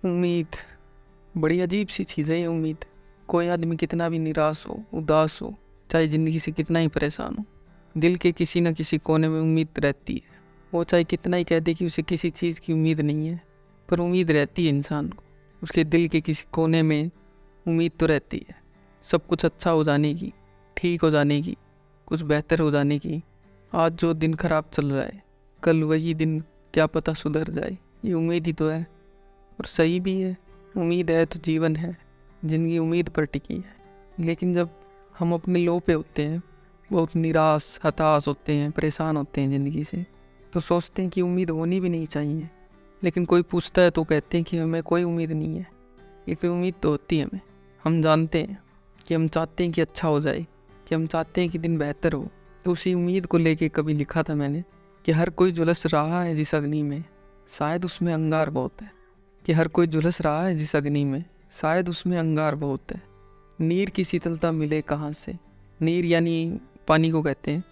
उम्मीद बड़ी अजीब सी चीज़ है ये उम्मीद। कोई आदमी कितना भी निराश हो, उदास हो, चाहे ज़िंदगी से कितना ही परेशान हो, दिल के किसी न किसी कोने में उम्मीद रहती है। वो चाहे कितना ही कह दे कि उसे किसी चीज़ की उम्मीद नहीं है, पर उम्मीद रहती है इंसान को। उसके दिल के किसी कोने में उम्मीद तो रहती है, सब कुछ अच्छा हो जाने की, ठीक हो जाने की, कुछ बेहतर हो जाने की। आज जो दिन खराब चल रहा है, कल वही दिन क्या पता सुधर जाए, ये उम्मीद ही तो है। और सही भी है, उम्मीद है तो जीवन है, ज़िंदगी उम्मीद पर टिकी है। लेकिन जब हम अपने लो पे होते हैं, बहुत निराश हताश होते हैं, परेशान होते हैं ज़िंदगी से, तो सोचते हैं कि उम्मीद होनी भी नहीं चाहिए। लेकिन कोई पूछता है तो कहते हैं कि हमें कोई उम्मीद नहीं है, लेकिन उम्मीद तो होती है हमें। हम जानते हैं कि हम चाहते हैं कि अच्छा हो जाए, कि हम चाहते हैं कि दिन बेहतर हो। तो उसी उम्मीद को लेके कभी लिखा था मैंने कि हर कोई झुलस रहा है जिस अग्नि में, शायद उसमें अंगार बहुत है। कि हर कोई झुलस रहा है जिस अग्नि में, शायद उसमें अंगार बहुत है। नीर की शीतलता मिले कहाँ से, नीर यानी पानी को कहते हैं,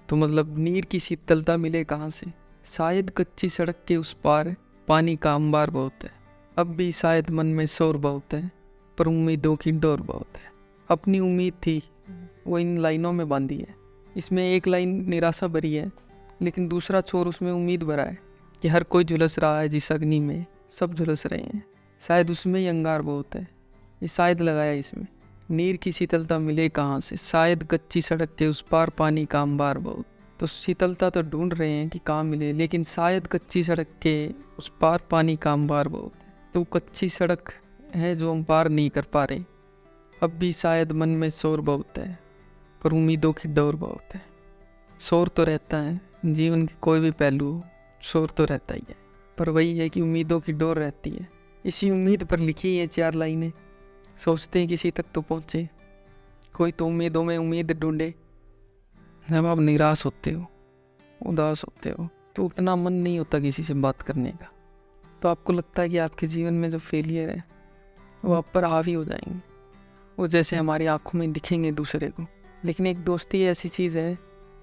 तो मतलब नीर की शीतलता मिले कहाँ से, शायद कच्ची सड़क के उस पार पानी का अंबार बहुत है। अब भी शायद मन में शोर बहुत है, पर उम्मीदों की डोर बहुत है। अपनी उम्मीद थी वो इन लाइनों में बांधी है। इसमें एक लाइन निराशा भरी है, लेकिन दूसरा छोर उसमें उम्मीद भरा है कि हर कोई झुलस रहा है जिस अग्नि में, सब झुलस रहे हैं, शायद उसमें ही अंगार बहुत है। ये शायद लगाया इसमें। नीर की शीतलता मिले कहाँ से, शायद कच्ची सड़क के उस पार पानी का अंबार बहुत। तो शीतलता तो ढूंढ रहे हैं कि कहाँ मिले, लेकिन शायद कच्ची सड़क के उस पार पानी का अंबार बहुत है। तो कच्ची सड़क है जो हम पार नहीं कर पा रहे। अब भी शायद मन में शोर बहुत है, पर उम्मीदों की डोर बहुत है। शोर तो रहता है, जीवन के कोई भी पहलू हो, शोर तो रहता ही है, पर वही है कि उम्मीदों की डोर रहती है। इसी उम्मीद पर लिखी है 4 लाइनें। सोचते हैं किसी तक तो पहुँचे, कोई तो उम्मीदों में उम्मीद ढूंढे। जब आप निराश होते हो, उदास होते हो, तो उतना मन नहीं होता किसी से बात करने का। तो आपको लगता है कि आपके जीवन में जो फेलियर है वो आप पर हावी हो जाएंगे, वो जैसे हमारी आंखों में दिखेंगे दूसरे को। लेकिन एक दोस्ती ऐसी चीज़ है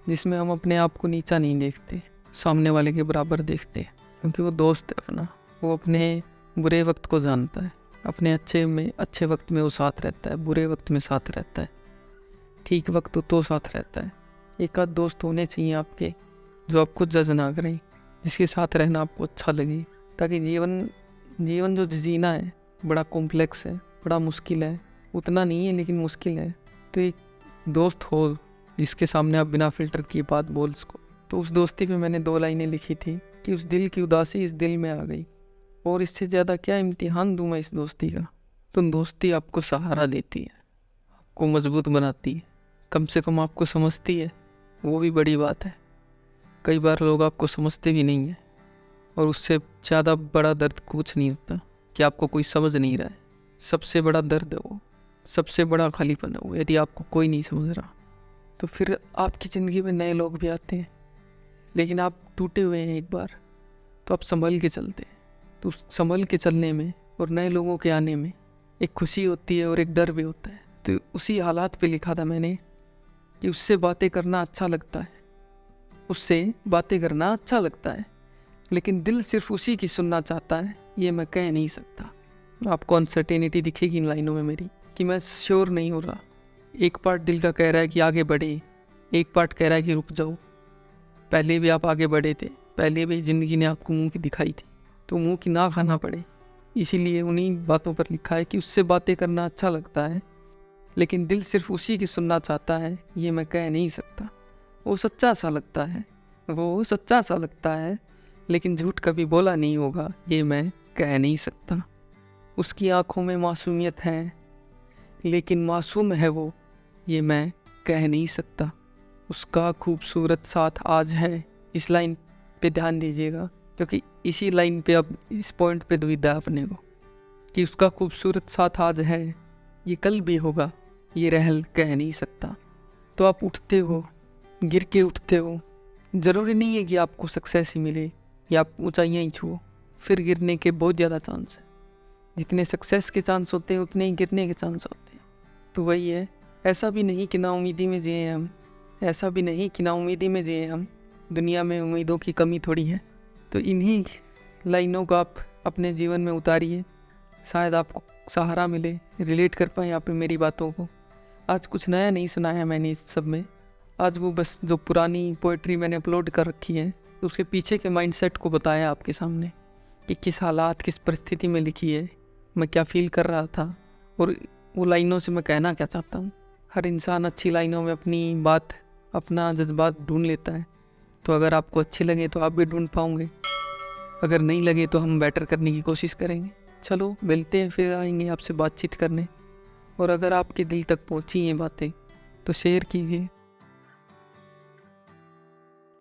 जिसमें हम अपने आप को नीचा नहीं देखते, सामने वाले के बराबर देखते हैं, क्योंकि वो दोस्त है अपना। वो अपने बुरे वक्त को जानता है, अपने अच्छे वक्त में वो साथ रहता है, बुरे वक्त में साथ रहता है, ठीक वक्त तो साथ रहता है। एक आध दोस्त होने चाहिए आपके जो आपको जज ना करें, जिसके साथ रहना आपको अच्छा लगे, ताकि जीवन जो जीना है बड़ा कॉम्प्लेक्स है, बड़ा मुश्किल है। उतना नहीं है लेकिन मुश्किल है। तो एक दोस्त हो जिसके सामने आप बिना फिल्टर किए बात बोल सको। तो उस दोस्ती पे मैंने 2 लाइनें लिखी थी कि उस दिल की उदासी इस दिल में आ गई, और इससे ज़्यादा क्या इम्तिहान दूँ मैं इस दोस्ती का। तो दोस्ती आपको सहारा देती है, आपको मजबूत बनाती है, कम से कम आपको समझती है, वो भी बड़ी बात है। कई बार लोग आपको समझते भी नहीं हैं, और उससे ज़्यादा बड़ा दर्द कुछ नहीं होता कि आपको कोई समझ नहीं रहा है। सबसे बड़ा दर्द है वो, सबसे बड़ा खालीपन है वो, यदि आपको कोई नहीं समझ रहा। तो फिर आपकी ज़िंदगी में नए लोग भी आते हैं, लेकिन आप टूटे हुए हैं एक बार, तो आप संभल के चलते हैं। तो संभल के चलने में और नए लोगों के आने में एक खुशी होती है और एक डर भी होता है। तो उसी हालात पे लिखा था मैंने कि उससे बातें करना अच्छा लगता है, उससे बातें करना अच्छा लगता है, लेकिन दिल सिर्फ उसी की सुनना चाहता है, ये मैं कह नहीं सकता। आपको अनसर्टेनिटी दिखेगी इन लाइनों में मेरी, कि मैं श्योर नहीं हो रहा। एक पार्ट दिल का कह रहा है कि आगे बढ़े, एक पार्ट कह रहा है कि रुक जाओ। पहले भी आप आगे बढ़े थे, पहले भी ज़िंदगी ने आपको मुंह की दिखाई थी, तो मुंह की ना खाना पड़े। इसीलिए उन्हीं बातों पर लिखा है कि उससे बातें करना अच्छा लगता है, लेकिन दिल सिर्फ उसी की सुनना चाहता है, ये मैं कह नहीं सकता। वो सच्चा सा लगता है, वो सच्चा सा लगता है, लेकिन झूठ कभी बोला नहीं होगा, ये मैं कह नहीं सकता। उसकी आंखों में मासूमियत है, लेकिन मासूम है वो, ये मैं कह नहीं सकता। उसका खूबसूरत साथ आज है। इस लाइन पे ध्यान दीजिएगा, क्योंकि इसी लाइन पे अब इस पॉइंट पे दुविधा अपने को, कि उसका खूबसूरत साथ आज है, ये कल भी होगा, ये रहल कह नहीं सकता। तो आप उठते हो, गिर के उठते हो। ज़रूरी नहीं है कि आपको सक्सेस ही मिले या आप ऊंचाइयाँ ही छुओ, फिर गिरने के बहुत ज़्यादा चांस है। जितने सक्सेस के चांस होते हैं उतने ही गिरने के चांस होते हैं। तो वही है, ऐसा भी नहीं कि नाउमीदी में जिए हम, ऐसा भी नहीं कि नाउमीदी में जिए हम, दुनिया में उम्मीदों की कमी थोड़ी है। तो इन्हीं लाइनों को आप अपने जीवन में उतारिए, शायद आपको सहारा मिले, रिलेट कर पाए आप मेरी बातों को। आज कुछ नया नहीं सुनाया मैंने इस सब में, आज वो बस जो पुरानी पोइट्री मैंने अपलोड कर रखी है उसके पीछे के माइंडसेट को बताया आपके सामने कि किस हालात, किस परिस्थिति में लिखी है, मैं क्या फील कर रहा था और वो लाइनों से मैं कहना क्या चाहता हूँ। हर इंसान अच्छी लाइनों में अपनी बात, अपना जज्बात ढूंढ लेता है। तो अगर आपको अच्छे लगे तो आप भी ढूंढ पाओगे, अगर नहीं लगे तो हम बेटर करने की कोशिश करेंगे। चलो मिलते हैं, फिर आएंगे आपसे बातचीत करने। और अगर आपके दिल तक पहुँची ये बातें तो शेयर कीजिए।